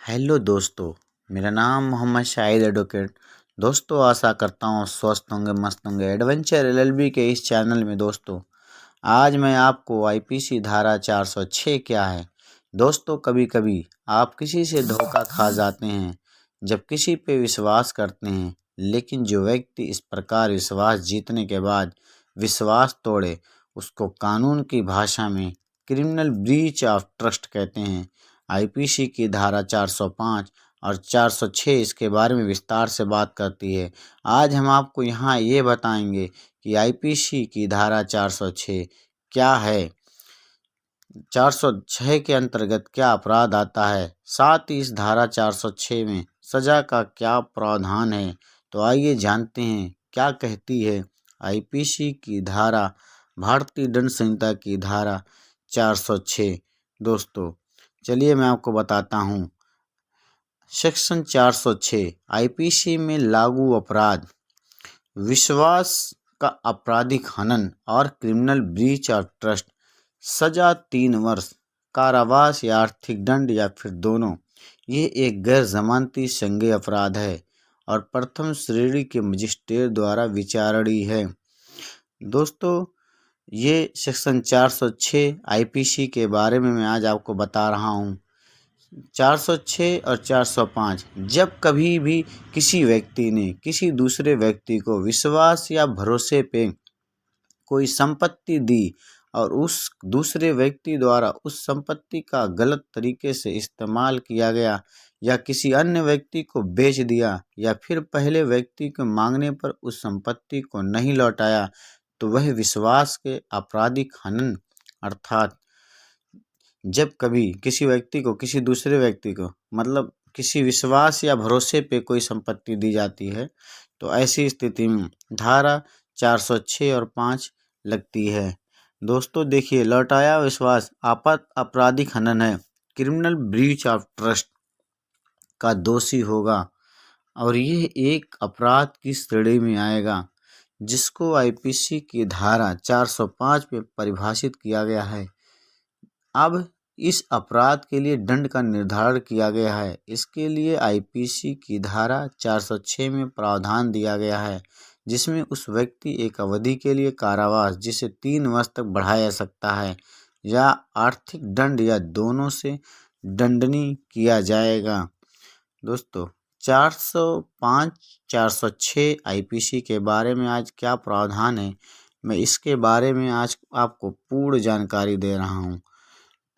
Hello दोस्तों। मेरा नाम मोहम्मद शाहिद एडवोकेट। दोस्तों आशा करता हूँ स्वस्थ होंगे, मस्त होंगे। एडवेंचर एलएलबी के इस चैनल में दोस्तों आज मैं आपको आईपीसी धारा 406 क्या है। दोस्तों कभी कभी आप किसी से धोखा खा जाते हैं जब किसी पे विश्वास करते हैं, लेकिन जो व्यक्ति इस प्रकार विश्वास जीतने के बाद विश्वास तोड़े उसको कानून की भाषा में क्रिमिनल ब्रीच ऑफ ट्रस्ट कहते हैं। आईपीसी की धारा 405 और 406 इसके बारे में विस्तार से बात करती है। आज हम आपको यहाँ ये बताएंगे कि आईपीसी की धारा 406 क्या है, 406 के अंतर्गत क्या अपराध आता है, साथ ही इस धारा 406 में सजा का क्या प्रावधान है। तो आइए जानते हैं क्या कहती है आईपीसी की धारा, भारतीय दंड संहिता की धारा 406। दोस्तों चलिए मैं आपको बताता हूँ। सेक्शन 406 आईपीसी में लागू अपराध विश्वास का आपराधिक हनन और क्रिमिनल ब्रीच ऑफ ट्रस्ट। सजा 3 वर्ष कारावास या आर्थिक दंड या फिर दोनों। ये एक गैर जमानती संज्ञेय अपराध है और प्रथम श्रेणी के मजिस्ट्रेट द्वारा विचारणीय है। दोस्तों ये सेक्शन 406 आईपीसी के बारे में मैं आज आपको बता रहा हूँ। 406 और 405 जब कभी भी किसी व्यक्ति ने किसी दूसरे व्यक्ति को विश्वास या भरोसे पे कोई संपत्ति दी और उस दूसरे व्यक्ति द्वारा उस संपत्ति का गलत तरीके से इस्तेमाल किया गया या किसी अन्य व्यक्ति को बेच दिया या फिर पहले व्यक्ति के मांगने पर उस संपत्ति को नहीं लौटाया, तो वह विश्वास के आपराधिक हनन अर्थात जब कभी किसी व्यक्ति को किसी दूसरे व्यक्ति को मतलब किसी विश्वास या भरोसे पे कोई संपत्ति दी जाती है, तो ऐसी स्थिति में धारा 406 और 5 लगती है। दोस्तों देखिए, लौटाया विश्वास आपात आपराधिक हनन है, क्रिमिनल ब्रीच ऑफ ट्रस्ट का दोषी होगा और यह एक अपराध की श्रेणी में आएगा जिसको आईपीसी की धारा 405 में परिभाषित किया गया है। अब इस अपराध के लिए दंड का निर्धारण किया गया है। इसके लिए आईपीसी की धारा 406 में प्रावधान दिया गया है जिसमें उस व्यक्ति एक अवधि के लिए कारावास जिसे 3 वर्ष तक बढ़ाया जा सकता है या आर्थिक दंड या दोनों से दंडनीय किया जाएगा। दोस्तों 405 406 आईपीसी के बारे में आज क्या प्रावधान है, मैं इसके बारे में आज आपको पूर्ण जानकारी दे रहा हूँ।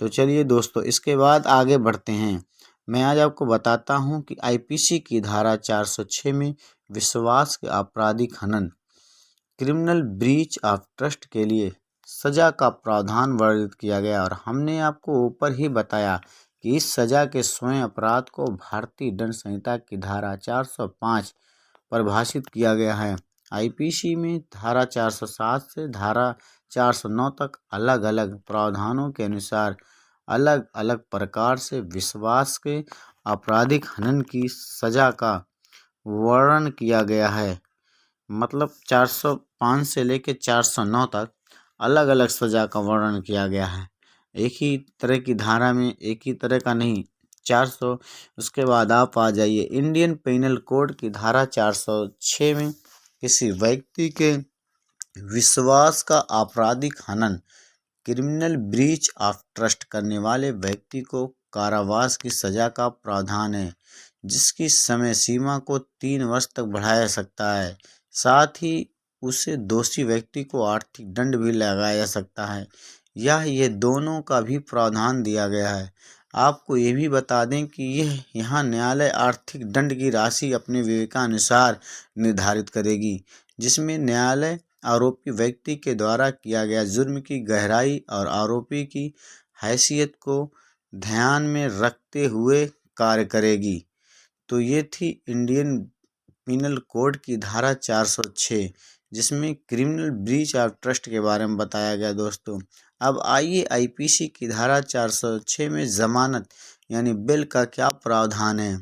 तो चलिए दोस्तों इसके बाद आगे बढ़ते हैं। मैं आज आपको बताता हूं कि आईपीसी की धारा 406 में विश्वास के आपराधिक हनन क्रिमिनल ब्रीच ऑफ ट्रस्ट के लिए सजा का प्रावधान वर्णित किया गया और हमने आपको ऊपर ही बताया कि इस सजा के स्वयं अपराध को भारतीय दंड संहिता की धारा 405 परिभाषित किया गया है। आईपीसी में धारा 407 से धारा 409 तक अलग अलग प्रावधानों के अनुसार अलग अलग प्रकार से विश्वास के आपराधिक हनन की सजा का वर्णन किया गया है। मतलब 405 से लेकर 409 तक अलग अलग सजा का वर्णन किया गया है। एक ही तरह की धारा में एक ही तरह का नहीं, 400। उसके बाद आप आ जाइए इंडियन पेनल कोड की धारा 406 में किसी व्यक्ति के विश्वास का आपराधिक हनन क्रिमिनल ब्रीच ऑफ ट्रस्ट करने वाले व्यक्ति को कारावास की सजा का प्रावधान है जिसकी समय सीमा को 3 वर्ष तक बढ़ाया जा सकता है। साथ ही उसे दोषी व्यक्ति को आर्थिक दंड भी लगाया जा सकता है या ये दोनों का भी प्रावधान दिया गया है। आपको ये भी बता दें कि यहाँ न्यायालय आर्थिक दंड की राशि अपने विवेकानुसार निर्धारित करेगी, जिसमें न्यायालय आरोपी व्यक्ति के द्वारा किया गया जुर्म की गहराई और आरोपी की हैसियत को ध्यान में रखते हुए कार्य करेगी। तो ये थी इंडियन पिनल कोड की धारा 406 जिसमें क्रिमिनल ब्रीच ऑफ ट्रस्ट के बारे में बताया गया। दोस्तों अब आइए आईपीसी की धारा 406 में जमानत यानी बेल का क्या प्रावधान है।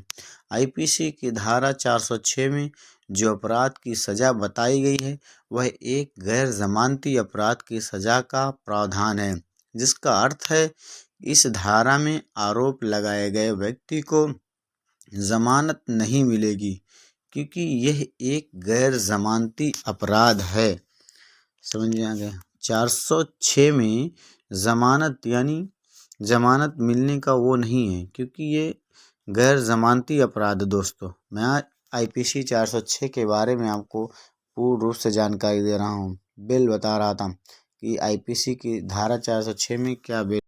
आईपीसी की धारा 406 में जो अपराध की सजा बताई गई है वह एक गैर जमानती अपराध की सजा का प्रावधान है, जिसका अर्थ है इस धारा में आरोप लगाए गए व्यक्ति को जमानत नहीं मिलेगी, क्योंकि यह एक गैर जमानती अपराध है। समझ में आ गया। 406 में जमानत यानी जमानत मिलने का वो नहीं है, क्योंकि ये गैर जमानती अपराध। दोस्तों, मैं आज IPC 406 के बारे में आपको पूर्ण रूप से जानकारी दे रहा हूँ। बिल बता रहा था कि IPC की धारा 406 में क्या बिल